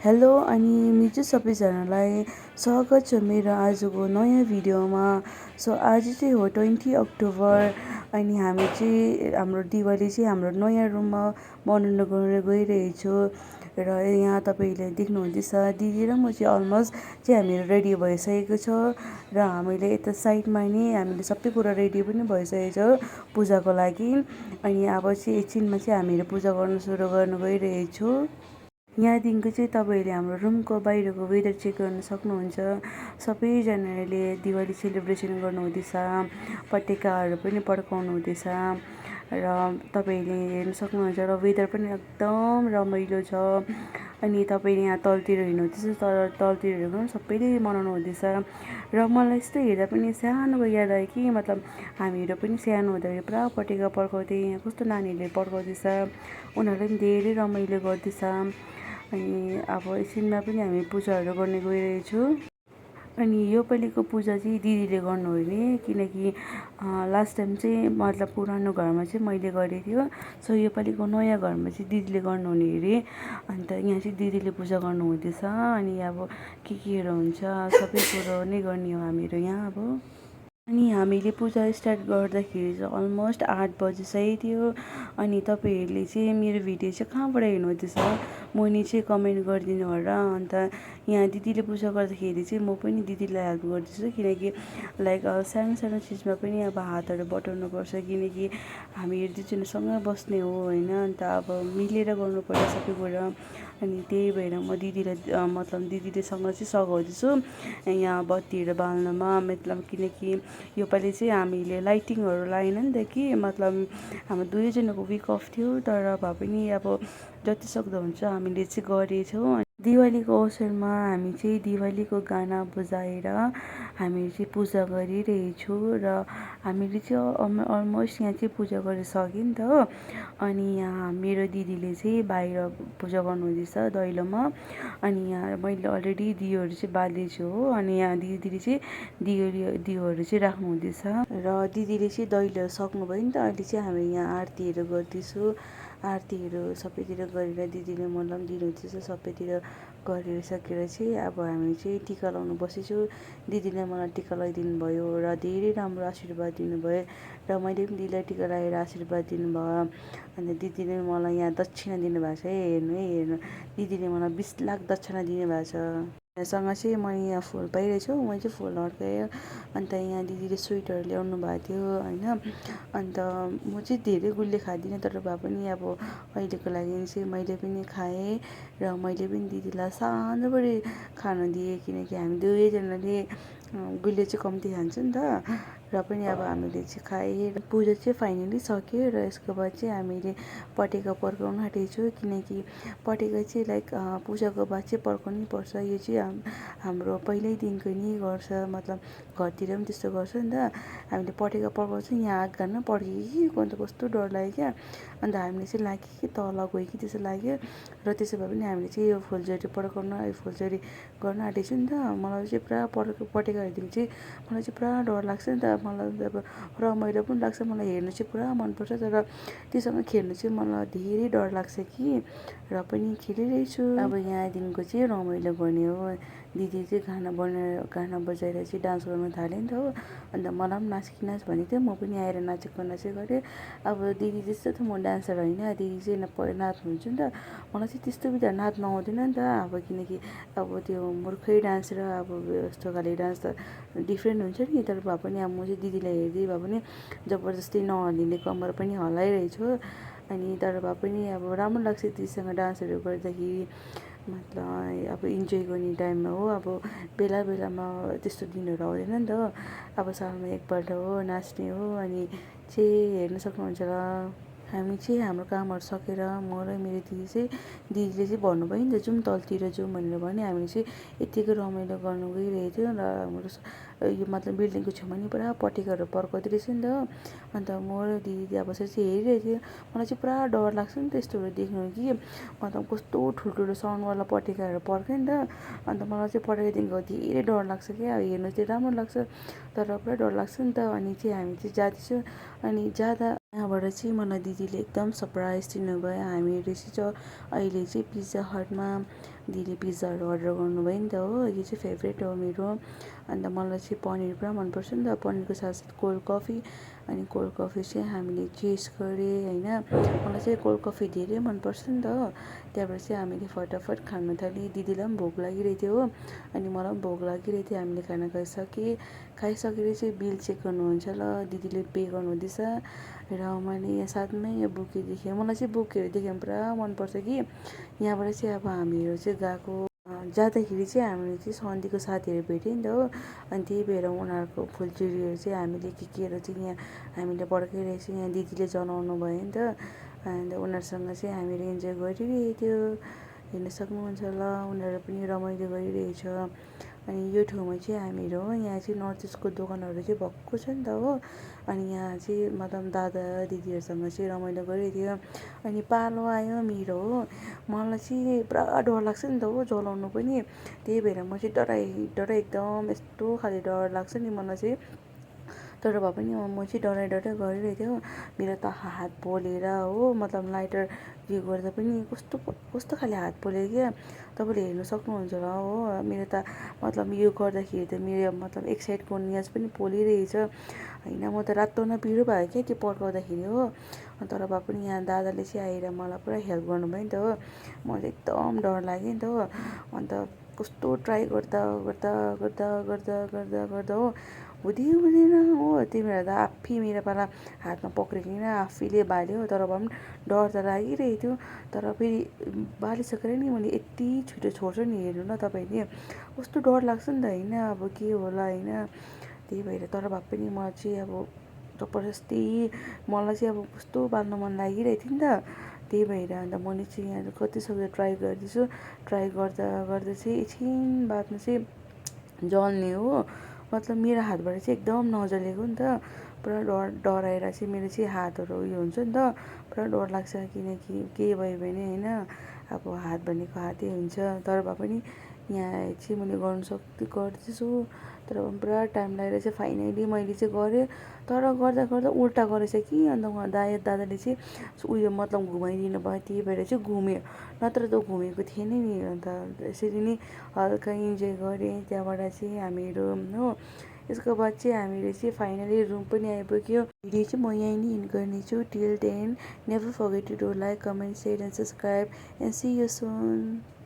Hello अनि मिजु सबैजनालाई स्वागत छ मेरो आजको नयाँ भिडियोमा। सो आज चाहिँ हो 20 अक्टोबर अनि हामी चाहिँ हाम्रो दिवाली चाहिँ हाम्रो नयाँ रुममा मनाउन गर्न गइरहेछु। र यहाँ तपाईँले देख्नुहुँदैछ दिदी र म चाहिँ अलमोस्ट चाहिँ हामीहरू रेडी भइसकेको छ र हामीले यता साइडमा नै हामीले सबै कुरा रेडी पनि भइसकेको छ पूजाको लागि। अनि अब चाहिँ एकछिनमा चाहिँ हामीहरू पूजा गर्न सुरु गर्न गइरहेछु। यहाँदेखिको चाहिँ तपाईँहरूले हाम्रो रुमको बाहिरको वेदर चेक गर्न सक्नुहुन्छ। सबैजनाले दिवाली सेलिब्रेसन गर्नुहुँदैछ, पटेकाहरू पनि पड्काउनु हुँदैछ र तपाईँहरूले हेर्न सक्नुहुन्छ र वेदर पनि एकदम रमाइलो छ। अनि तपाईँले यहाँ तलतिर हेर्नुहुँदैछ, तर तलतिर हेर्नु पनि सबैले मनाउनु हुँदैछ र मलाई यस्तो हेर्दा पनि सानोको याद आयो कि मतलब हामीहरू पनि सानो हुँदाखेरि पुरा पटेका पड्काउँथेँ। यहाँ कस्तो नानीहरूले पड्काउँदैछ, उनीहरूले पनि धेरै रमाइलो गर्दैछ। अनि अब एकछिनमा पनि हामी पूजाहरू गर्ने गइरहेछु। अनि योपालिको पूजा चाहिँ दिदीले गर्नु हो अरे, किनकि लास्ट टाइम चाहिँ मतलब पुरानो घरमा चाहिँ मैले गरेको थियो। सो योपालिको नयाँ घरमा चाहिँ दिदीले गर्नुहुने अरे। अन्त यहाँ चाहिँ दिदीले पूजा गर्नु हुँदैछ। अनि अब केहरू हुन्छ सबै कुरो नै गर्ने हो हामीहरू यहाँ अब। अनि हामीले पूजा स्टार्ट गर्दाखेरि चाहिँ अलमोस्ट 8 बजिसकेको थियो। अनि तपाईँहरूले चाहिँ मेरो भिडियो चाहिँ कहाँबाट हेर्नुहुँदैछ मुनि चाहिँ कमेन्ट गरिदिनु होला। अन्त यहाँ दिदीले पूजा गर्दाखेरि चाहिँ म पनि दिदीलाई हेल्प गर्दैछु, किनकि लाइक सानो सानो चिजमा पनि अब हातहरू बटाउनुपर्छ, किनकि हामीहरू दुईजनासँगै बस्ने हो होइन। अन्त अब मिलेर गर्नुपर्छ सबै कुरा। अनि त्यही भएर म दिदीलाई मतलब दिदीलेसँग चाहिँ सघाउँदैछु यहाँ बत्तीहरू बाल्नमा। मतलब किनकि योपालि चाहिँ हामीले लाइटिङहरू लाएन नि त कि मतलब हाम्रो दुवैजनाको विक अफ थियो, तर भए पनि अब जति सक्दो हुन्छ हामीले चाहिँ गरेछौँ। दिवालीको अवसरमा हामी चाहिँ दिवालीको गाना बजाएर हामीहरू चाहिँ पूजा गरिरहेछु र हामीले चाहिँ अलमोस्ट यहाँ चाहिँ पूजा गरिसक्यो नि त। अनि यहाँ मेरो दिदीले चाहिँ बाहिर पूजा गर्नुहुँदैछ दैलोमा। अनि यहाँ मैले अलरेडी दियोहरू चाहिँ बालिदिएको छु हो। अनि यहाँ दिदीले चाहिँ दियोहरू चाहिँ राख्नुहुँदैछ र दिदीले चाहिँ दैलो सक्नुभयो नि त। अहिले चाहिँ हामी यहाँ आरतीहरू गर्दैछु। आरतीहरू सबैतिर गरेर दिदीले मलाई दिनुहुँदैछ। सबैतिर गरेर सकेर चाहिँ अब हामी चाहिँ टिका लाउनु बसेछु। दिदीले मलाई टिका लगाइदिनु भयो र धेरै राम्रो आशीर्वाद दिनुभयो र मैले पनि दिदीलाई टिका लगाएर आशीर्वाद दिनुभयो। अन्त दिदीले मलाई यहाँ दक्षिणा दिनुभएको छ है, हेर्नु है हेर्नु, दिदीले मलाई 20 लाख दक्षिणा दिनुभएको छ। सँग चाहिँ म यहाँ फुल पाइरहेको छु, मैले चाहिँ फुल अड्काएँ। अन्त यहाँ दिदीले स्विटहरू ल्याउनु भएको थियो होइन। अन्त म चाहिँ धेरै गुलियो खाँदिनँ, तर भए पनि अब अहिलेको लागि चाहिँ मैले पनि खाएँ र मैले पनि दिदीलाई सानोबडे खान दिएँ, किनकि हामी दुवैजनाले गुलियो चाहिँ कम्ती खान्छ नि त। र पनि अब हामीले चाहिँ खाएँ। पूजा चाहिँ फाइनली सक्यो र यसको बाद चाहिँ हामीले पटेका पड्काउन आँटेको छु, किनकि पटेका चाहिँ लाइक पूजाको बाद चाहिँ पड्काउनै पर्छ। यो चाहिँ हाम्रो पहिल्यैदेखिको नै गर्छ, मतलब घरतिर पनि त्यस्तो गर्छ नि त। हामीले पटेका पड्काउँछौँ, यहाँ आगोमा पड्क्यो कि अन्त कस्तो डर लाग्यो क्या। अन्त हामीले चाहिँ लाग्यो कि तल गयो कि त्यसो लाग्यो। र त्यसो भए पनि हामीले चाहिँ यो फुलझरी पड्काउन फुलझरी गर्न आँटेको छु नि त। मलाई चाहिँ पुरा पटेका हेर्दाखेरि चाहिँ मलाई चाहिँ पुरा डर लाग्छ नि त। मलाई अब रमाइलो पनि लाग्छ, मलाई हेर्नु चाहिँ पुरा मनपर्छ, तर त्योसँग खेल्नु चाहिँ मलाई धेरै डर लाग्छ कि। र पनि खेलिरहेछु। अब यहाँदेखिको चाहिँ रमाइलो गर्ने हो। दिदी चाहिँ गाना बजाएर चाहिँ डान्स गर्न थाल्यो नि त हो। अन्त मलाई पनि नाच कि नाच भनेको थियो, म पनि आएर नाचेको गरेँ। अब दिदी जस्तो त म डान्सर होइन, दिदी चाहिँ नाच्नुहुन्छ नि त। मलाई चाहिँ त्यस्तो बित्थामा नाच्नु आउँदैन नि त। अब किनकि अब त्यो मूर्खै डान्स र अब यस्तो खाले डान्स त डिफ्रेन्ट हुन्छ नि। तर भए पनि अब म चाहिँ दिदीलाई हेर्दै भए पनि जबरजस्ती नहल्लिने कम्मर पनि हल्लाइरहेछु। अनि तर भए पनि अब राम्रो लाग्छ दिदीसँग डान्सहरू गर्दाखेरि। मतलब अब इन्जोय गर्ने टाइममा हो। अब बेला बेलामा त्यस्तो दिनहरू आउँदैन नि त। अब सालमा एकपल्ट हो, नाच्ने हो। अनि चाहिँ हेर्न सक्नुहुन्छ र हामी चाहिँ हाम्रो कामहरू सकेर म र मेरो दिदी चाहिँ दिदीले चाहिँ भन्नुभयो नि त जाउँ तलतिर जाउँ भनेर भने हामीले चाहिँ यत्तिकै रमाइलो गर्नु गइरहेको थियो। र हाम्रो यो मतलब बिल्डिङको छेउमा नि पुरा पटेकाहरू पड्काउँदो रहेछ नि त। अन्त म र दिदी अब बसेर चाहिँ हेरिरहेको थियो। मलाई चाहिँ पुरा डर लाग्छ नि त यस्तोहरू देख्नु कि, मतलब कस्तो ठुल्ठुलो साउन्डवाला पटेकाहरू पड्क्यो नि त। अन्त मलाई चाहिँ पटेकादेखिको धेरै डर लाग्छ क्या। हेर्नु चाहिँ राम्रो लाग्छ, तर पुरा डर लाग्छ नि त। अनि चाहिँ हामी चाहिँ जाँदैछौँ। अनि जाँदा यहाँबाट चाहिँ मलाई दिदीले एकदम सरप्राइज दिनुभयो। हामीहरू चाहिँ अहिले चाहिँ पिज्जा हटमा दिदीले पिज्जाहरू अर्डर गर्नुभयो नि त हो। यो चाहिँ फेभरेट हो मेरो। अन्त मलाई चाहिँ पनिर पुरा मनपर्छ नि त, पनिरको साथसाथ कोल्ड कफी। अनि कोल्ड कफी चाहिँ हामीले चेस गरेँ होइन। मलाई चाहिँ कोल्ड कफी धेरै मनपर्छ नि त हो। त्यहाँबाट चाहिँ हामीले फटाफट खानु थाल्यौँ। दिदीलाई पनि भोक लागिरहेको थियो हो, अनि मलाई पनि भोक लागिरहेको थियो। हामीले खाना खाइसकेर चाहिँ बिल चेक गर्नुहुन्छ ल, दिदीले पे गर्नुहुँदैछ। र मैले यहाँ साथमै यो बुके देखेँ। मलाई चाहिँ बुकहरू देख्यो भने पुरा मनपर्छ कि। यहाँबाट चाहिँ अब हामीहरू चाहिँ गएको जाँदाखेरि चाहिँ हामीले चाहिँ सन्धिको साथीहरू भेट्यौँ नि त हो। अनि त्यही भएर उनीहरूको फुलचुरीहरू चाहिँ हामीले केहरू चाहिँ यहाँ हामीले पड्काइरहेको छौँ। यहाँ दिदीले जनाउनु भयो नि त, अन्त उनीहरूसँग चाहिँ हामीले इन्जोय गरिरहेको थियो। हेर्न सक्नुहुन्छ ल, उनीहरू पनि रमाइलो गरिरहेछ। अनि यो ठाउँमा चाहिँ हामीहरू हो, यहाँ चाहिँ नर्थ इस्टको दोकानहरू चाहिँ भक्कु छ नि त हो। अनि यहाँ चाहिँ मतलब दादा दिदीहरूसँग चाहिँ रमाइलो गरिरहेको थियो। अनि पालो आयो मेरो हो। मलाई चाहिँ पुरा डर लाग्छ नि त हो जलाउनु पनि। त्यही भएर म चाहिँ डराइ एकदम यस्तो खाले डर लाग्छ नि मलाई चाहिँ। तर भए पनि म चाहिँ डराइ गरिरहेको थियो। मेरो त हात पोलेर हो, मतलब लाइटर यो गर्दा पनि कस्तो खाले हात पोल्यो क्या। तपाईँले हेर्नु सक्नुहुन्छ र हो। मेरो त मतलब यो गर्दाखेरि त मेरो मतलब एक साइडको नियाज पनि पोलिरहेछ होइन। म त रातो न पिरो भयो क्या त्यो पड्काउँदाखेरि हो। तर भए पनि यहाँ दादाले चाहिँ आएर मलाई पुरा हेल्प गर्नुभयो नि त हो। मलाई एकदम डर लाग्यो नि त हो। अन्त कस्तो ट्राई गर्दा हो हुँदैन हो। त्यही भएर त आफै मेरो पाला हातमा पक्रिकन आफैले बाल्यो। तर भए पनि डर त लागिरहेको थियो। तर फेरि बालिसकेर नि मैले यति छिटो छोड्छु नि, हेर्नु न तपाईँले कस्तो डर लाग्छ नि त होइन। अब के होला होइन। त्यही भएर तर भए पनि म चाहिँ अब जबरजस्ती मलाई चाहिँ अब कस्तो बाल्नु मन लागिरहेको थियो नि त। त्यही भएर अन्त मैले चाहिँ यहाँ कतिसक्दो ट्राई गर्दैछु। ट्राई गर्दा चाहिँ एकछिन बादमा चाहिँ जल्ने हो। मतलब मेरो हातबाट चाहिँ एकदम नजलेको नि त। पुरा डराएर चाहिँ मेरो चाहिँ हातहरू उयो हुन्छ नि त, पुरा डर लाग्छ। किनकि केही भयो भने होइन, अब हात भनेको हातै हुन्छ। तर भए पनि यहाँ चाहिँ मैले गर्दैछु। तर पुरा टाइम लागेर चाहिँ फाइनली मैले चाहिँ गरेँ। तर गर्दा उल्टा गरेछ कि। अन्त उहाँ दादाले चाहिँ उयो मतलब घुमाइदिनु भयो, त्यही भएर चाहिँ घुम्यो, नत्र त घुमेको थिएन नि। अन्त यसरी नै हल्का इन्जोय गरेँ। त्यहाँबाट चाहिँ हामीहरू हो, यसको बाद चाहिँ हामीले चाहिँ फाइनली रुम पनि आइपुग्यो। भिडियो चाहिँ म यहीँ नै इन्ड गर्नेछु। Till then never forget to do like, comment, share and subscribe and see you soon.